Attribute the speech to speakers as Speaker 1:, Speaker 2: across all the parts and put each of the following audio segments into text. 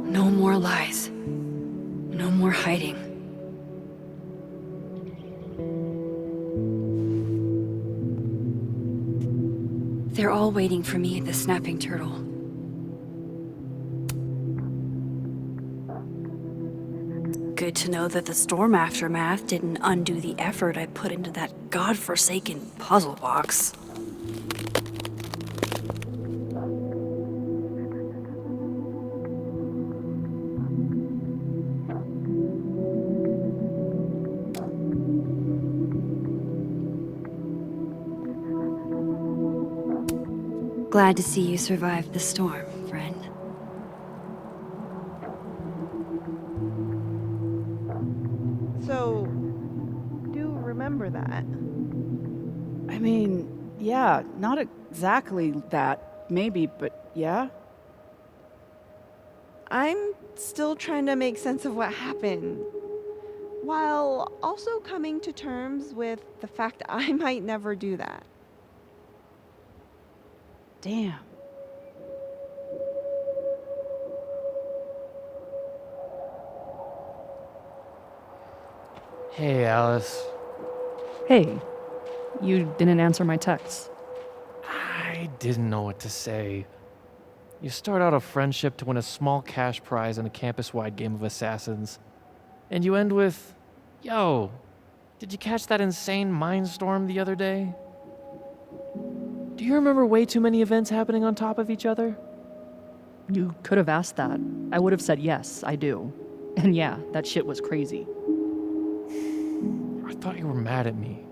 Speaker 1: No more lies. No more hiding. They're all waiting for me at the Snapping Turtle. Good to know that the storm aftermath didn't undo the effort I put into that godforsaken puzzle box. Glad to see you survived the storm, friend.
Speaker 2: So, do remember that.
Speaker 3: I mean, yeah, not exactly that, maybe, but yeah.
Speaker 2: I'm still trying to make sense of what happened, while also coming to terms with the fact I might never do that.
Speaker 3: Damn.
Speaker 4: Hey, Alice.
Speaker 5: Hey, you didn't answer my texts.
Speaker 4: I didn't know what to say. You start out a friendship to win a small cash prize in a campus-wide game of assassins. And you end with, yo, did you catch that insane mindstorm the other day? Do you remember way too many events happening on top of each other?
Speaker 5: You could have asked that. I would have said yes, I do. And yeah, that shit was crazy.
Speaker 4: I thought you were mad at me.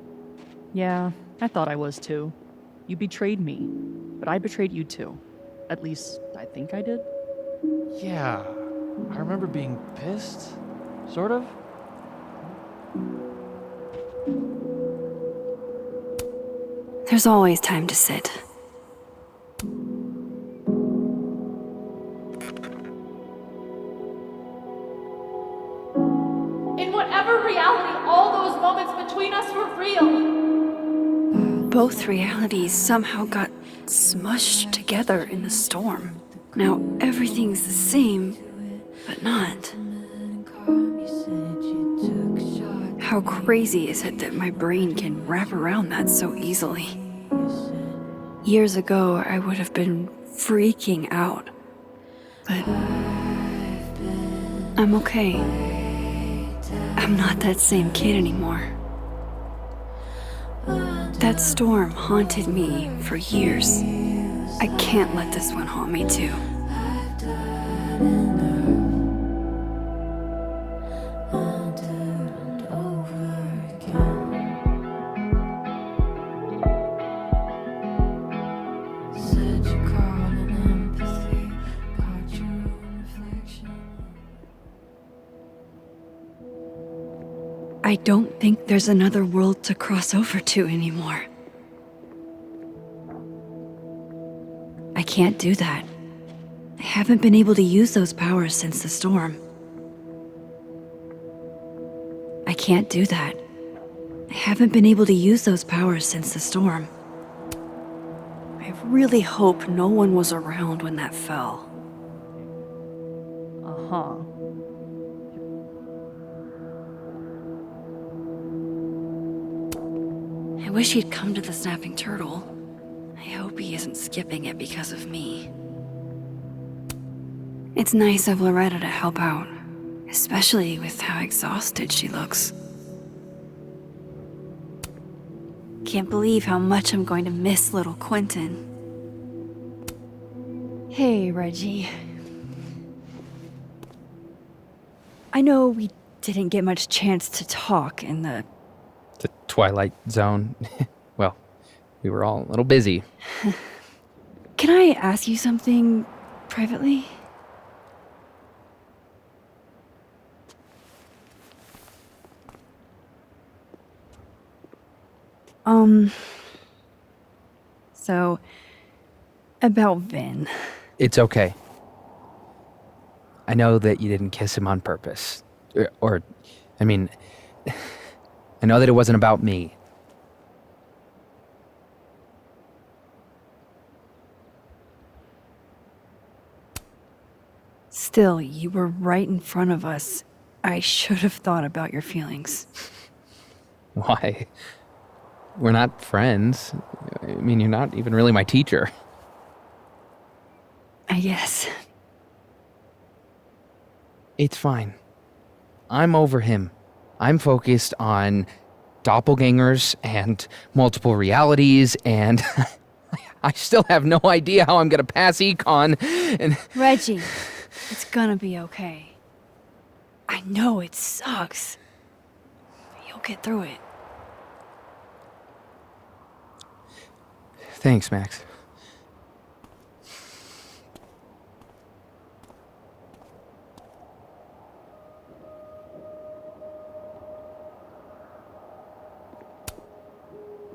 Speaker 5: Yeah, I thought I was too. You betrayed me, but I betrayed you too. At least, I think I did.
Speaker 4: Yeah, I remember being pissed, sort of.
Speaker 1: There's always time to sit.
Speaker 6: In whatever reality all those moments between us were real.
Speaker 1: Both realities somehow got smushed together in the storm. Now everything's the same, but not. How crazy is it that my brain can wrap around that so easily? Years ago, I would have been freaking out. But I'm okay. I'm not that same kid anymore. That storm haunted me for years. I can't let this one haunt me too. I don't think there's another world to cross over to anymore. I can't do that. I haven't been able to use those powers since the storm. I can't do that. I haven't been able to use those powers since the storm. I really hope no one was around when that fell.
Speaker 5: Uh-huh.
Speaker 1: I wish he'd come to the Snapping Turtle. I hope he isn't skipping it because of me. It's nice of Loretta to help out, especially with how exhausted she looks. Can't believe how much I'm going to miss little Quentin. Hey, Reggie. I know we didn't get much chance to talk in the
Speaker 7: Twilight Zone. Well, we were all a little busy.
Speaker 1: Can I ask you something privately? So, about Vin.
Speaker 7: It's okay. I know that you didn't kiss him on purpose. I mean, I know that it wasn't about me.
Speaker 1: Still, you were right in front of us. I should have thought about your feelings.
Speaker 7: Why? We're not friends. I mean, you're not even really my teacher.
Speaker 1: I guess.
Speaker 7: It's fine. I'm over him. I'm focused on doppelgangers and multiple realities, and I still have no idea how I'm gonna pass econ. And
Speaker 1: Reggie, it's gonna be okay. I know it sucks. But you'll get through it.
Speaker 7: thanks, Max.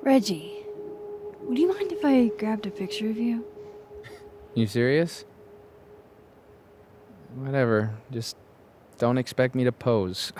Speaker 1: Reggie, would you mind if I grabbed a picture of you?
Speaker 7: You serious? Whatever. Just don't expect me to pose.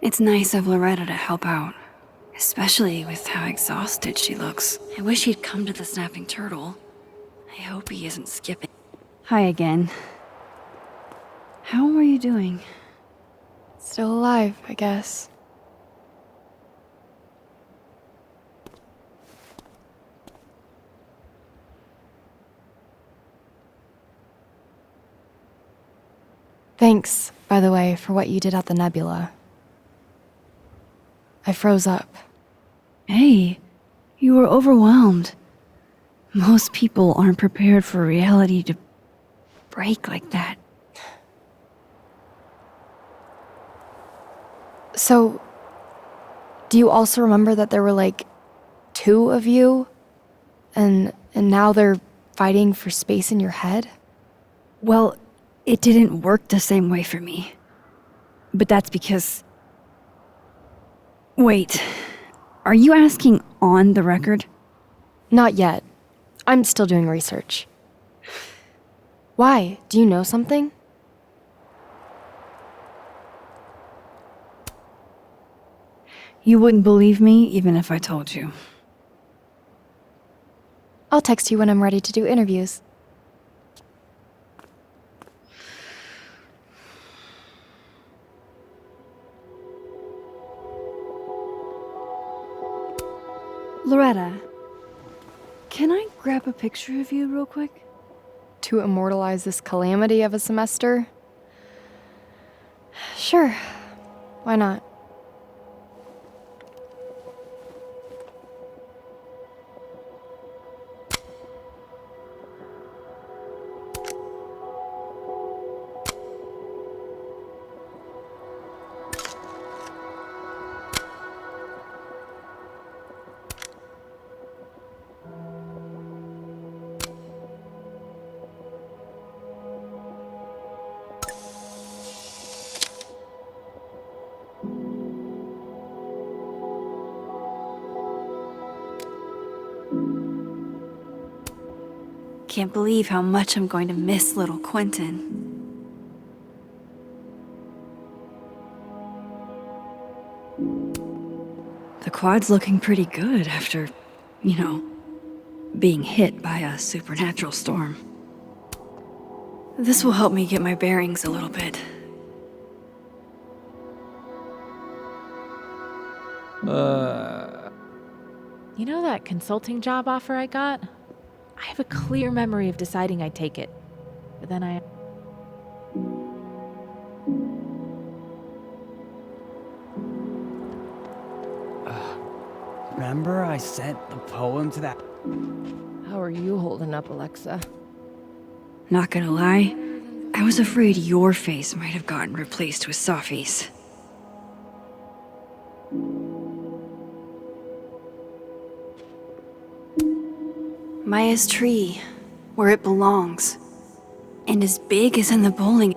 Speaker 1: It's nice of Loretta to help out, especially with how exhausted she looks. I wish he'd come to the Snapping Turtle. I hope he isn't skipping. Hi again. How are you doing?
Speaker 8: Still alive, I guess. Thanks, by the way, for what you did at the Nebula. I froze up.
Speaker 1: Hey, you were overwhelmed. Most people aren't prepared for reality to break like that.
Speaker 8: So, do you also remember that there were like 2 of you? And now they're fighting for space in your head?
Speaker 1: Well, it didn't work the same way for me. But that's because... Wait, are you asking on the record?
Speaker 8: Not yet. I'm still doing research. Why? Do you know something?
Speaker 1: You wouldn't believe me even if I told you.
Speaker 8: I'll text you when I'm ready to do interviews.
Speaker 1: Loretta, can I grab a picture of you real quick?
Speaker 8: To immortalize this calamity of a semester? Sure. Why not?
Speaker 1: Can't believe how much I'm going to miss little Quentin. The quad's looking pretty good after, being hit by a supernatural storm. This will help me get my bearings a little bit.
Speaker 9: You know that consulting job offer I got? I have a clear memory of deciding I'd take it. But then I...
Speaker 10: Remember I sent the poem to that...
Speaker 11: How are you holding up, Alexa?
Speaker 1: Not gonna lie, I was afraid your face might have gotten replaced with Safi's. Maya's tree, where it belongs. and as big as in the bowling.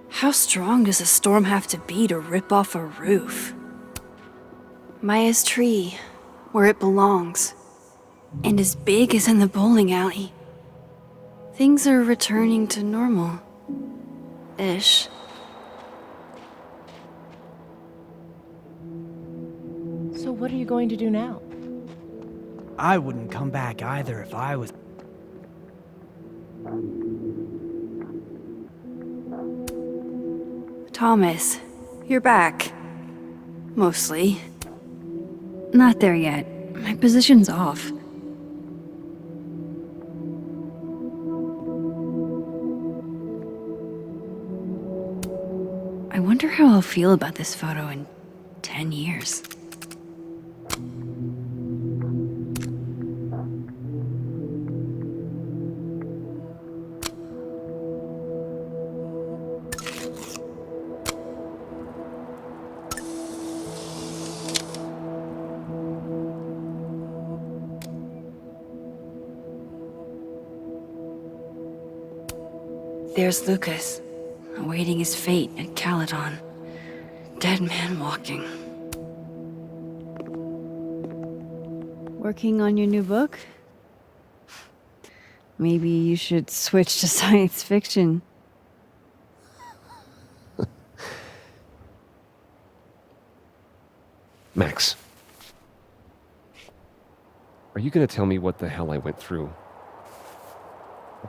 Speaker 1: How strong does a storm have to be to rip off a roof? Maya's tree, where it belongs, and as big as in the bowling alley. Things are returning to normal. Ish.
Speaker 11: So what are you going to do now?
Speaker 10: I wouldn't come back either if I was.
Speaker 1: Thomas, you're back. Mostly. Not there yet. My position's off. I wonder how I'll feel about this photo in 10 years. There's Lucas, awaiting his fate at Caledon. Dead man walking. Working on your new book? Maybe you should switch to science fiction.
Speaker 12: Max. Are you gonna tell me what the hell I went through?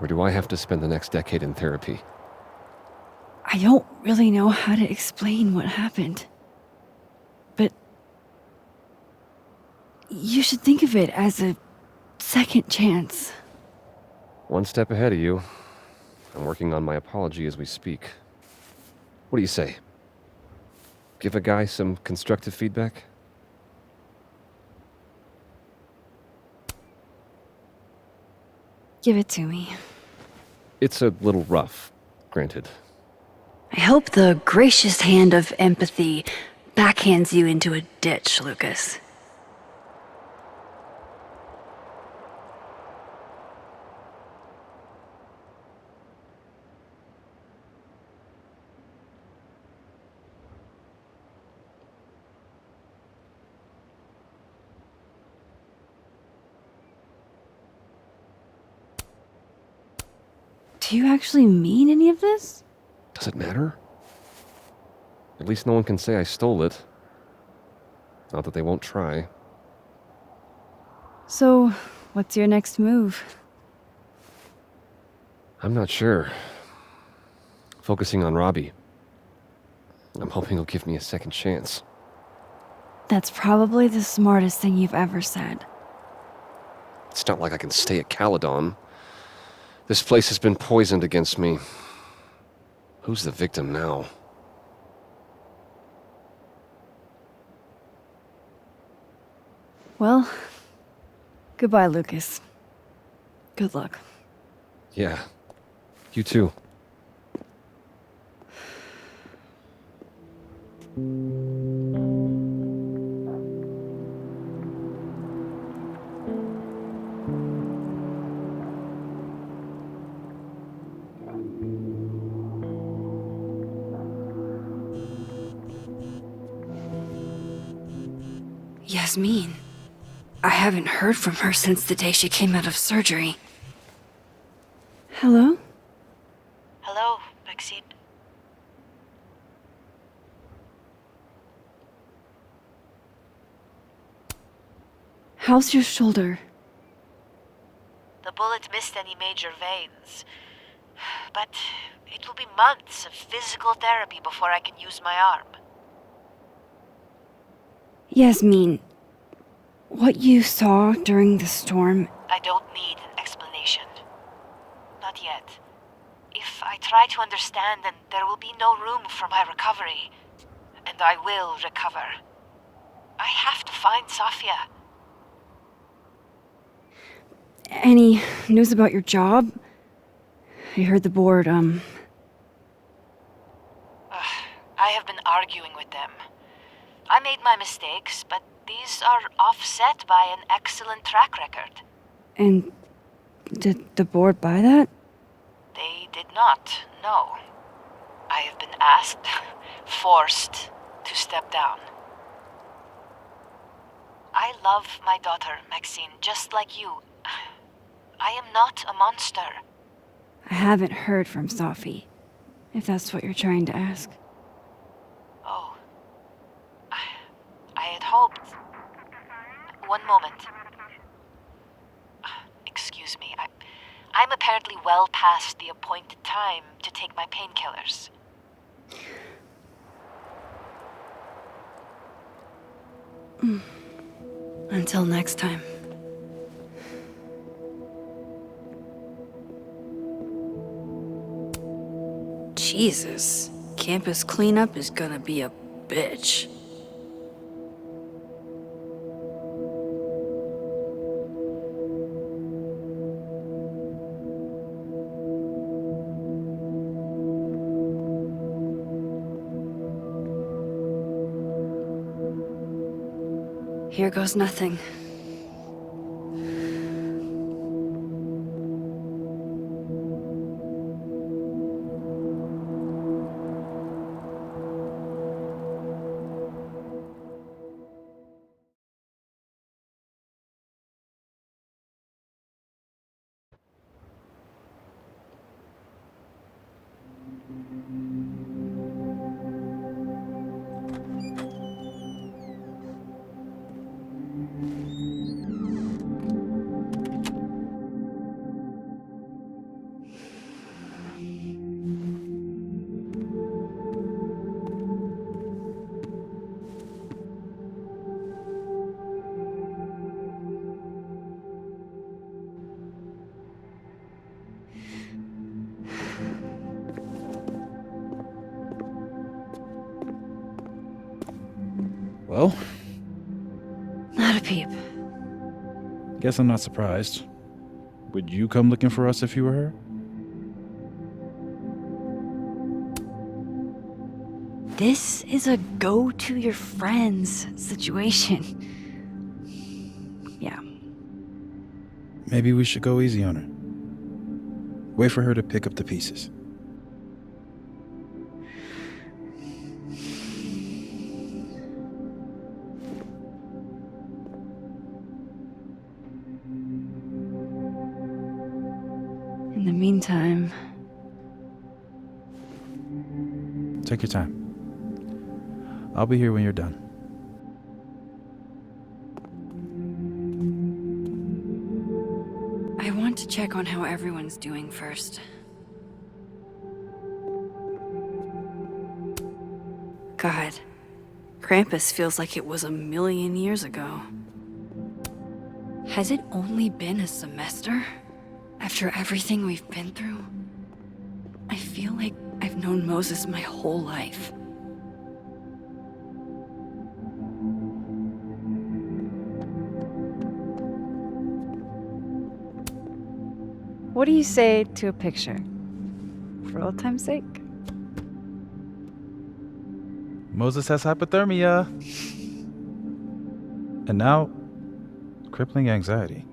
Speaker 12: Or do I have to spend the next decade in therapy?
Speaker 1: I don't really know how to explain what happened. But you should think of it as a second chance.
Speaker 12: One step ahead of you. I'm working on my apology as we speak. What do you say? Give a guy some constructive feedback?
Speaker 1: Give it to me.
Speaker 12: It's a little rough, granted.
Speaker 1: I hope the gracious hand of empathy backhands you into a ditch, Lucas. Do you actually mean any of this?
Speaker 12: Does it matter? At least no one can say I stole it. Not that they won't try.
Speaker 1: So, what's your next move?
Speaker 12: I'm not sure. Focusing on Robbie. I'm hoping he'll give me a second chance.
Speaker 1: That's probably the smartest thing you've ever said.
Speaker 12: It's not like I can stay at Caledon. This place has been poisoned against me. Who's the victim now?
Speaker 1: Well, goodbye, Lucas. Good luck.
Speaker 12: Yeah, you too.
Speaker 1: Yasmin. I haven't heard from her since the day she came out of surgery. Hello?
Speaker 13: Hello, Maxine.
Speaker 1: How's your shoulder?
Speaker 13: The bullet missed any major veins. But it will be months of physical therapy before I can use my arm.
Speaker 1: Yasmin, what you saw during the storm...
Speaker 13: I don't need an explanation. Not yet. If I try to understand, then there will be no room for my recovery. And I will recover. I have to find Safia.
Speaker 1: Any news about your job? I heard the board,
Speaker 13: I have been arguing with them. I made my mistakes, but these are offset by an excellent track record.
Speaker 1: And Did the board buy that?
Speaker 13: They did not, no. I have been asked, forced to step down. I love my daughter, Maxine, just like you. I am not a monster.
Speaker 1: I haven't heard from Sophie, if that's what you're trying to ask.
Speaker 13: Oh. I had hoped... One moment. Excuse me, I'm apparently well past the appointed time to take my painkillers.
Speaker 1: Until next time. Jesus, campus cleanup is gonna be a bitch. Here goes nothing.
Speaker 14: Well?
Speaker 1: Not a peep.
Speaker 14: Guess I'm not surprised. Would you come looking for us if you were her?
Speaker 1: This is a go to your friends situation. Yeah.
Speaker 14: Maybe we should go easy on her. Wait for her to pick up the pieces.
Speaker 1: In the meantime...
Speaker 14: Take your time. I'll be here when you're done.
Speaker 1: I want to check on how everyone's doing first. God, Krampus feels like it was 1,000,000 years ago. Has it only been a semester? After everything we've been through? I feel like I've known Moses my whole life.
Speaker 3: What do you say to a picture? For old time's sake?
Speaker 14: Moses has hypothermia. And now, crippling anxiety.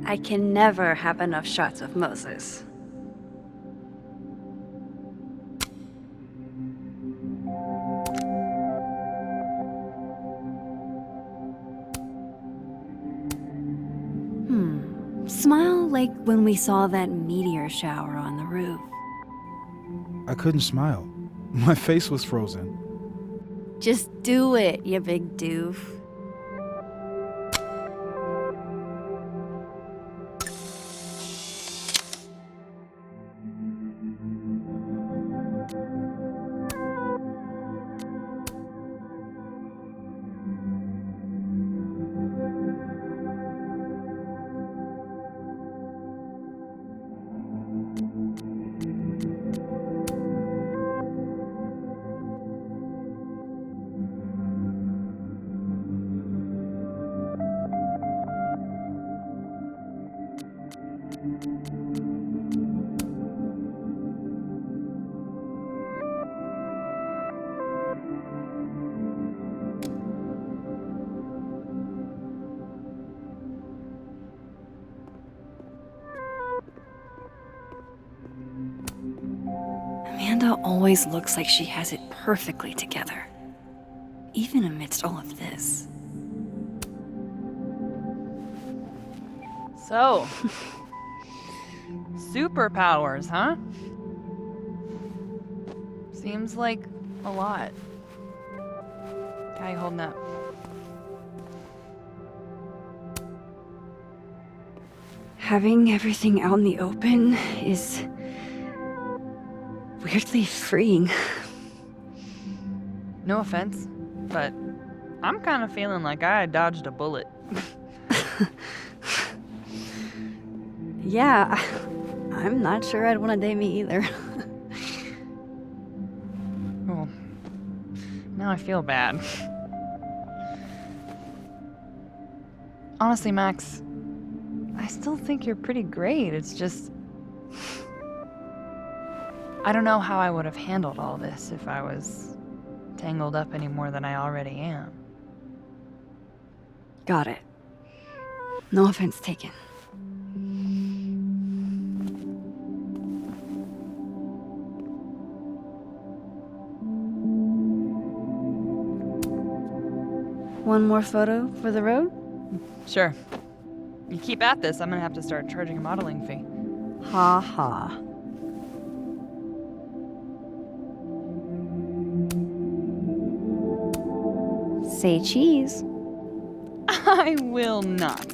Speaker 1: I can never have enough shots of Moses. Smile like when we saw that meteor shower on the roof.
Speaker 14: I couldn't smile. My face was frozen.
Speaker 1: Just do it, you big doof. Maya always looks like she has it perfectly together, even amidst all of this.
Speaker 5: So, superpowers, huh? Seems like a lot. How you holding up?
Speaker 1: Having everything out in the open is weirdly freeing.
Speaker 5: No offense, but I'm kind of feeling like I dodged a bullet.
Speaker 1: Yeah, I'm not sure I'd want to date me either.
Speaker 5: Well, now I feel bad. Honestly, Max, I still think you're pretty great. It's just, I don't know how I would have handled all this if I was tangled up any more than I already am.
Speaker 1: Got it. No offense taken. One more photo for the road?
Speaker 5: Sure. You keep at this, I'm gonna have to start charging a modeling fee.
Speaker 1: Ha ha. Say cheese.
Speaker 5: I will not.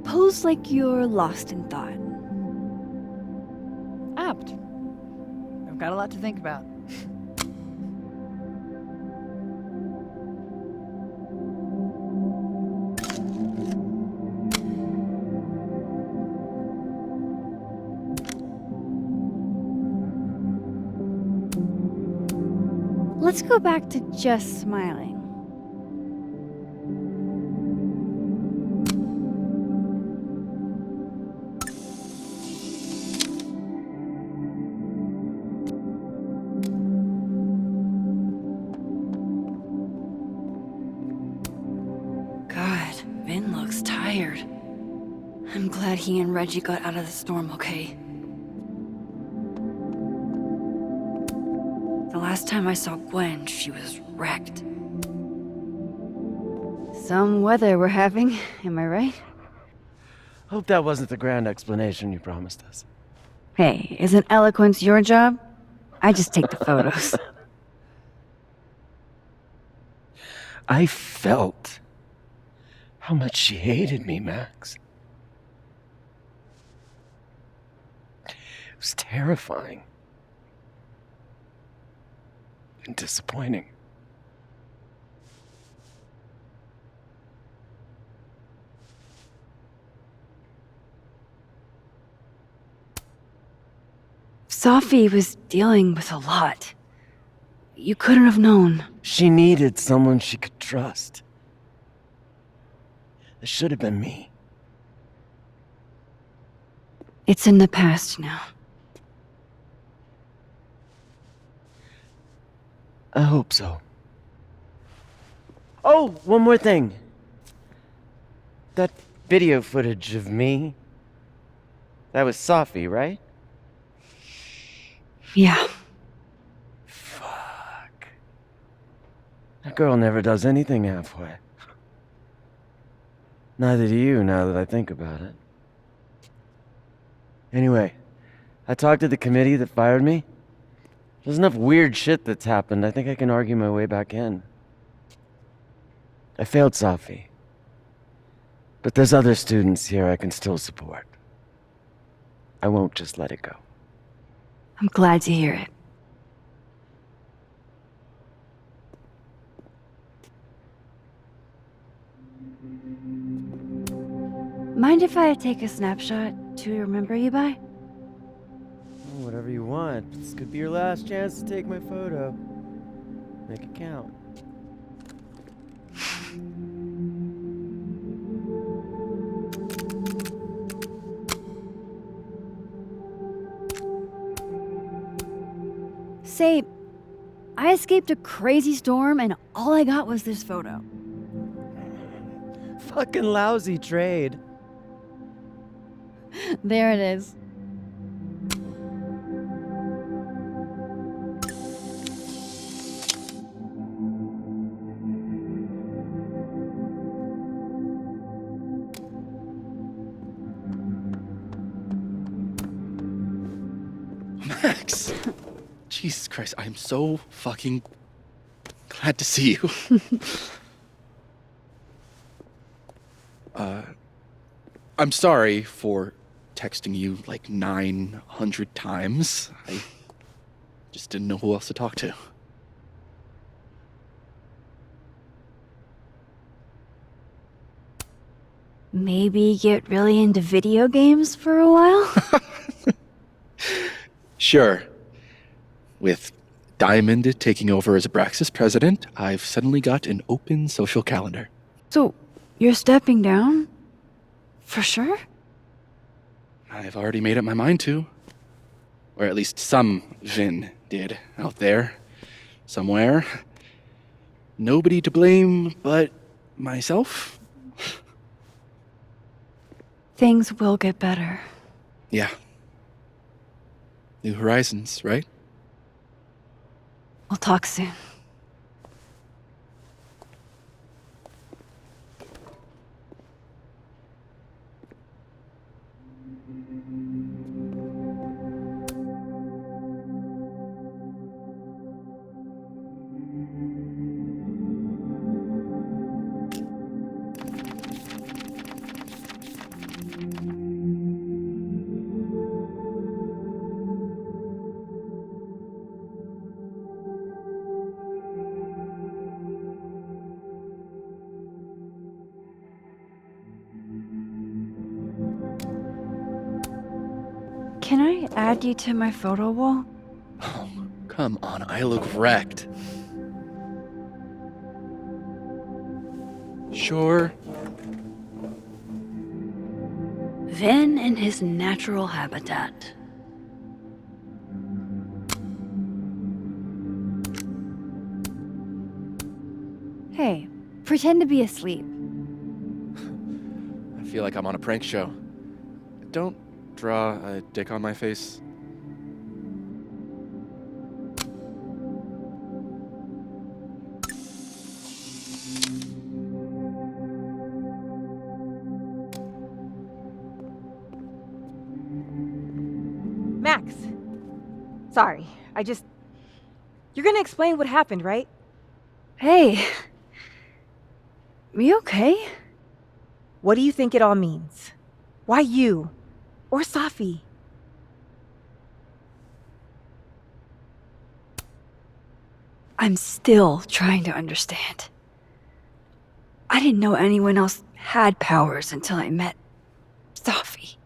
Speaker 1: Pose like you're lost in thought.
Speaker 5: Apt. I've got a lot to think about.
Speaker 1: Let's go back to just smiling. God, Vin looks tired. I'm glad he and Reggie got out of the storm okay. The last time I saw Gwen, she was wrecked. Some weather we're having, am I right?
Speaker 10: Hope that wasn't the grand explanation you promised us.
Speaker 1: Hey, isn't eloquence your job? I just take the photos.
Speaker 10: I felt how much she hated me, Max. It was terrifying. And disappointing.
Speaker 1: Sophie was dealing with a lot. You couldn't have known.
Speaker 10: She needed someone she could trust. It should have been me.
Speaker 1: It's in the past now.
Speaker 10: I hope so. Oh, one more thing. That video footage of me, that was Sophie, right?
Speaker 1: Yeah.
Speaker 10: Fuck. That girl never does anything halfway. Neither do you, now that I think about it. Anyway, I talked to the committee that fired me. There's enough weird shit that's happened. I think I can argue my way back in. I failed Sophie. But there's other students here I can still support. I won't just let it go.
Speaker 1: I'm glad to hear it. Mind if I take a snapshot to remember you by?
Speaker 10: Whatever you want. This could be your last chance to take my photo. Make it count.
Speaker 1: Say, I escaped a crazy storm and all I got was this photo.
Speaker 10: Fucking lousy trade.
Speaker 3: There it is.
Speaker 15: Max! Jesus Christ, I am so fucking glad to see you. I'm sorry for texting you like 900 times. I just didn't know who else to talk to.
Speaker 1: Maybe get really into video games for a while?
Speaker 15: Sure. With Diamond taking over as Abraxas president, I've suddenly got an open social calendar.
Speaker 1: So, you're stepping down? For sure?
Speaker 15: I've already made up my mind to. Or at least some Vin did out there. Somewhere. Nobody to blame but myself.
Speaker 1: Things will get better.
Speaker 15: Yeah. New horizons, right?
Speaker 1: We'll talk soon. Can I add you to my photo wall?
Speaker 15: Oh, come on, I look wrecked. Sure.
Speaker 1: Vin in his natural habitat.
Speaker 8: Hey, pretend to be asleep.
Speaker 15: I feel like I'm on a prank show. Don't draw a dick on my face.
Speaker 16: Max. Sorry, You're gonna explain what happened, right?
Speaker 1: Hey. You okay?
Speaker 16: What do you think it all means? Why you? Or Safi?
Speaker 1: I'm still trying to understand. I didn't know anyone else had powers until I met Safi.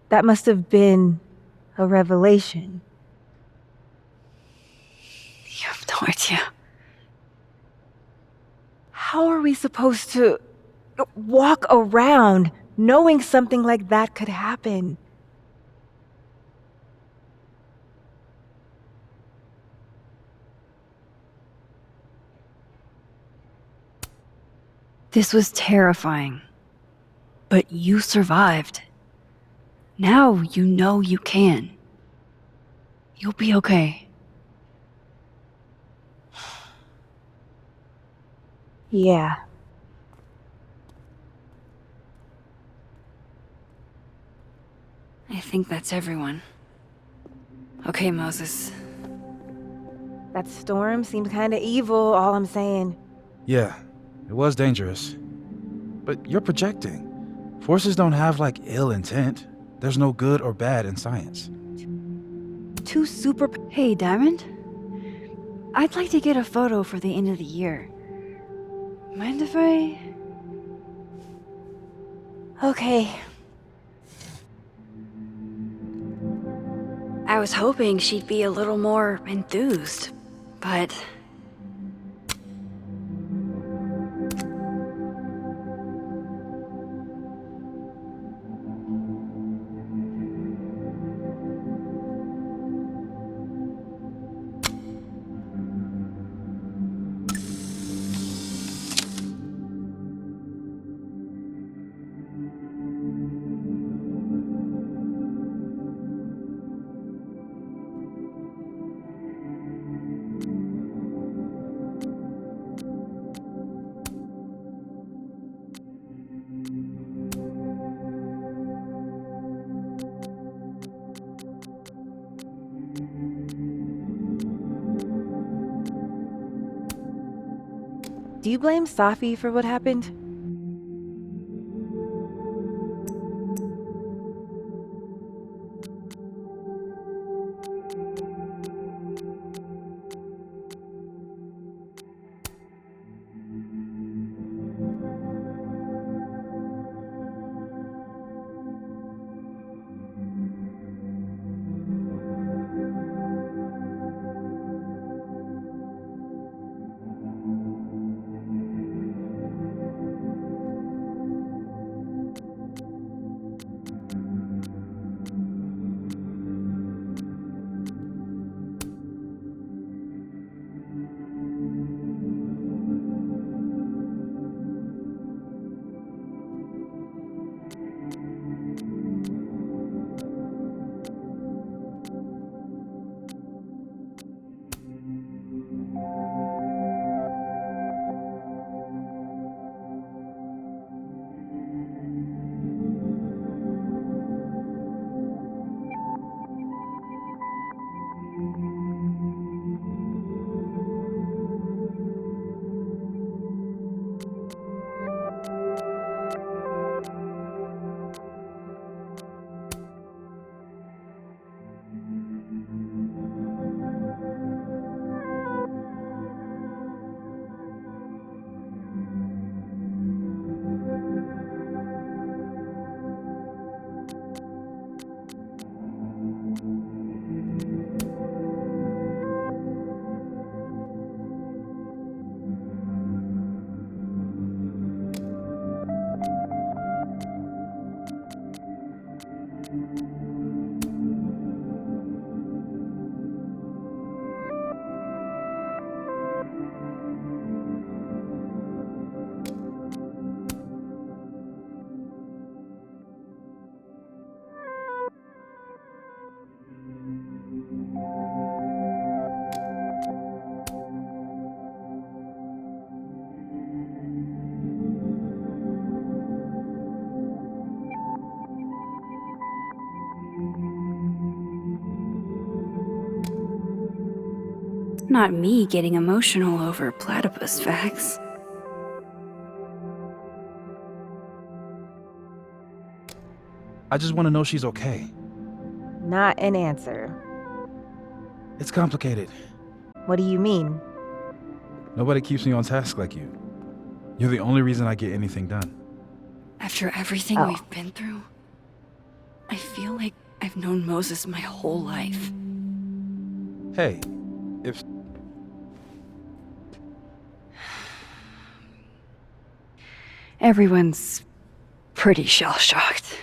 Speaker 16: That must have been a revelation.
Speaker 1: You have no idea.
Speaker 16: How are we supposed to walk around knowing something like that could happen?
Speaker 1: This was terrifying. But you survived. Now you know you can. You'll be okay.
Speaker 16: Yeah.
Speaker 1: I think that's everyone. Okay, Moses.
Speaker 16: That storm seemed kinda evil, all I'm saying.
Speaker 14: Yeah, it was dangerous. But you're projecting. Forces don't have, like, ill intent. There's no good or bad in science.
Speaker 16: Two super...
Speaker 1: Hey, Diamond? I'd like to get a photo for the end of the year. Mind if I...
Speaker 16: Okay.
Speaker 1: I was hoping she'd be a little more enthused, but...
Speaker 16: Do you blame Safi for what happened?
Speaker 1: Not me getting emotional over platypus facts.
Speaker 14: I just want to know she's okay.
Speaker 16: Not an answer.
Speaker 14: It's complicated.
Speaker 16: What do you mean?
Speaker 14: Nobody keeps me on task like you. You're the only reason I get anything done.
Speaker 1: After everything we've been through, I feel like I've known Moses my whole life.
Speaker 14: Hey, if...
Speaker 1: Everyone's pretty shell-shocked.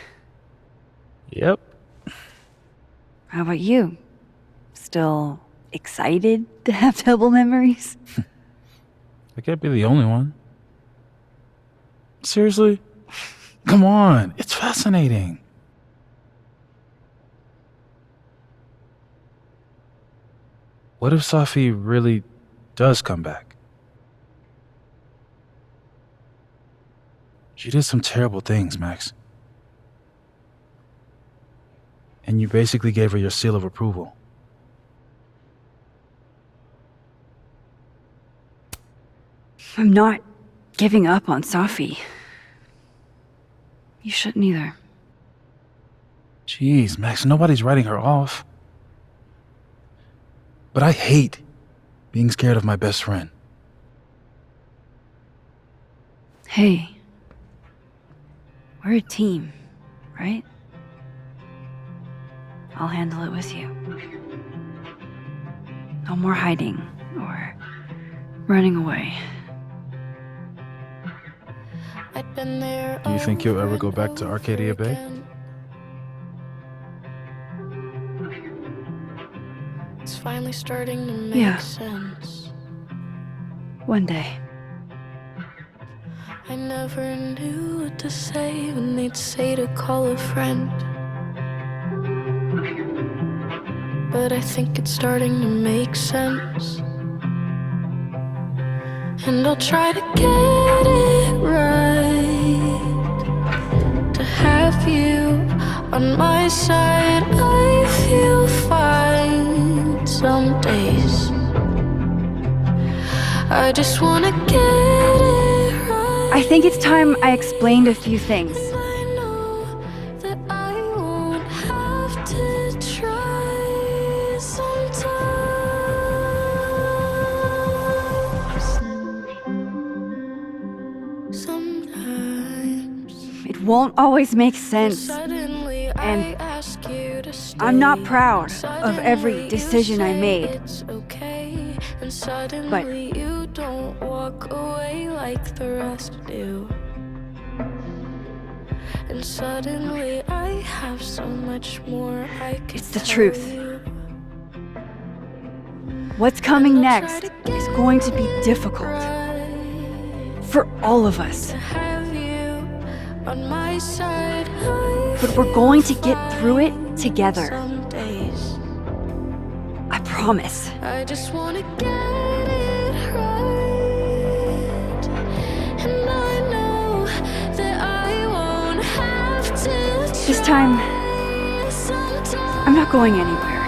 Speaker 4: Yep.
Speaker 1: How about you? Still excited to have double memories?
Speaker 14: I can't be the only one. Seriously? Come on, it's fascinating. What if Safi really does come back? She did some terrible things, Max. And you basically gave her your seal of approval.
Speaker 1: I'm not giving up on Safi. You shouldn't either.
Speaker 14: Jeez, Max, nobody's writing her off. But I hate being scared of my best friend.
Speaker 1: Hey, we're a team, right? I'll handle it with you. No more hiding or running away.
Speaker 14: Do you think you'll ever go back to Arcadia Bay?
Speaker 17: It's finally starting to make
Speaker 1: sense.
Speaker 17: sense.
Speaker 1: One day.
Speaker 17: I never knew what to say when they'd say to call a friend. But I think it's starting to make sense. And I'll try to get it right. To have you on my side, I feel fine some days. I just wanna get it right.
Speaker 1: I think it's time I explained a few things.
Speaker 17: I know that I won't have to try sometimes.
Speaker 1: It won't always make sense.
Speaker 17: Suddenly
Speaker 1: And
Speaker 17: I ask you to stay.
Speaker 1: I'm not proud of every decision I made.
Speaker 17: It's okay, and suddenly you don't walk away like the rest do. And suddenly I have so much more I could
Speaker 1: It's the
Speaker 17: tell
Speaker 1: truth.
Speaker 17: you.
Speaker 1: What's coming next is going to be difficult. For all of us.
Speaker 17: Have you on my side?
Speaker 1: But we're going to get through it together.
Speaker 17: Some days
Speaker 1: I promise.
Speaker 17: I just wanna get it right, and I know that I won't have to.
Speaker 1: This time, I'm not going anywhere.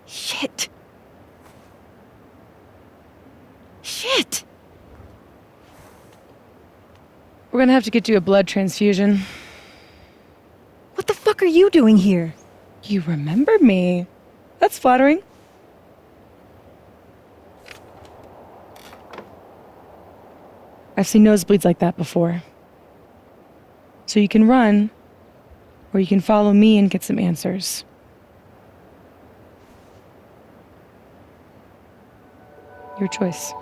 Speaker 1: Shit. Shit.
Speaker 18: We're gonna have to get you a blood transfusion.
Speaker 16: What the fuck are you doing here?
Speaker 18: You remember me. That's flattering. I've seen nosebleeds like that before. So you can run, or you can follow me and get some answers. Your choice.